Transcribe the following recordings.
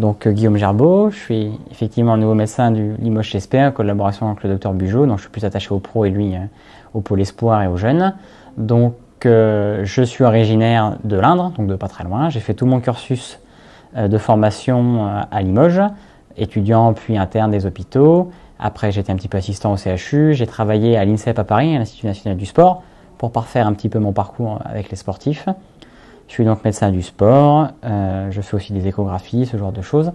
Donc Guillaume Gerbeau, je suis effectivement le nouveau médecin du Limoges CSP en collaboration avec le docteur Bugeaud, donc je suis plus attaché aux pros et lui au pôle espoir et aux jeunes. Donc je suis originaire de l'Indre, donc de pas très loin. J'ai fait tout mon cursus de formation à Limoges, étudiant puis interne des hôpitaux. Après j'étais un petit peu assistant au CHU, j'ai travaillé à l'INSEP à Paris, à l'Institut National du Sport, pour parfaire un petit peu mon parcours avec les sportifs. Je suis donc médecin du sport, je fais aussi des échographies, ce genre de choses.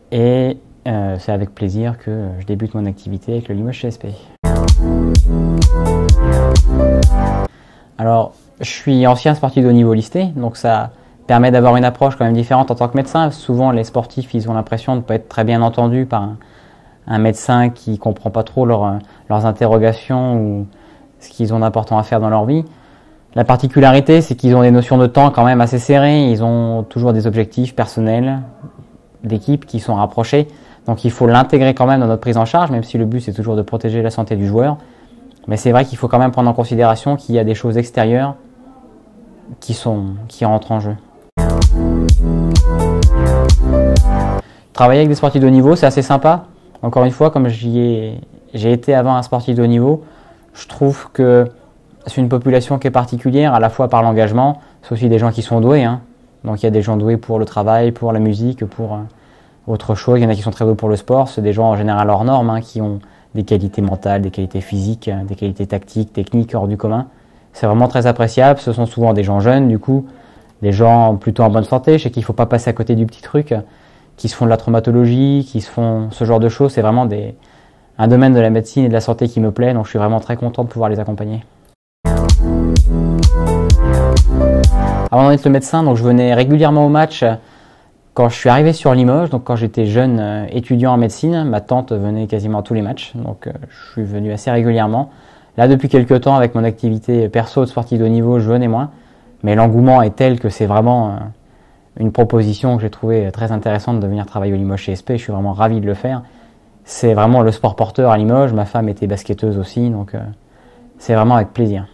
Et c'est avec plaisir que je débute mon activité avec le Limoges CSP. Alors, je suis ancien sportif de haut niveau listé, donc ça permet d'avoir une approche quand même différente en tant que médecin. Souvent, les sportifs, ils ont l'impression de ne pas être très bien entendus par un médecin qui ne comprend pas trop leurs interrogations ou ce qu'ils ont d'important à faire dans leur vie. La particularité, c'est qu'ils ont des notions de temps quand même assez serrées, ils ont toujours des objectifs personnels, d'équipe qui sont rapprochés, donc il faut l'intégrer quand même dans notre prise en charge, même si le but c'est toujours de protéger la santé du joueur. Mais c'est vrai qu'il faut quand même prendre en considération qu'il y a des choses extérieures qui rentrent en jeu. Travailler avec des sportifs de haut niveau, c'est assez sympa. Encore une fois, comme j'ai été avant un sportif de haut niveau, je trouve que c'est une population qui est particulière, à la fois par l'engagement, c'est aussi des gens qui sont doués. Donc il y a des gens doués pour le travail, pour la musique, pour autre chose. Il y en a qui sont très doués pour le sport. C'est des gens en général hors normes, qui ont des qualités mentales, des qualités physiques, des qualités tactiques, techniques hors du commun. C'est vraiment très appréciable. Ce sont souvent des gens jeunes, du coup, des gens plutôt en bonne santé. Je sais qu'il ne faut pas passer à côté du petit truc, qui se font de la traumatologie, qui se font ce genre de choses. C'est vraiment un domaine de la médecine et de la santé qui me plaît, donc je suis vraiment très content de pouvoir les accompagner. Avant d'être le médecin, donc je venais régulièrement au match quand je suis arrivé sur Limoges. Donc quand j'étais jeune étudiant en médecine, ma tante venait quasiment à tous les matchs. Donc je suis venu assez régulièrement. Là, depuis quelques temps, avec mon activité perso de sportif de haut niveau, je venais moins. Mais l'engouement est tel que c'est vraiment une proposition que j'ai trouvée très intéressante de venir travailler au Limoges CSP. Je suis vraiment ravi de le faire. C'est vraiment le sport porteur à Limoges. Ma femme était basketteuse aussi, donc c'est vraiment avec plaisir.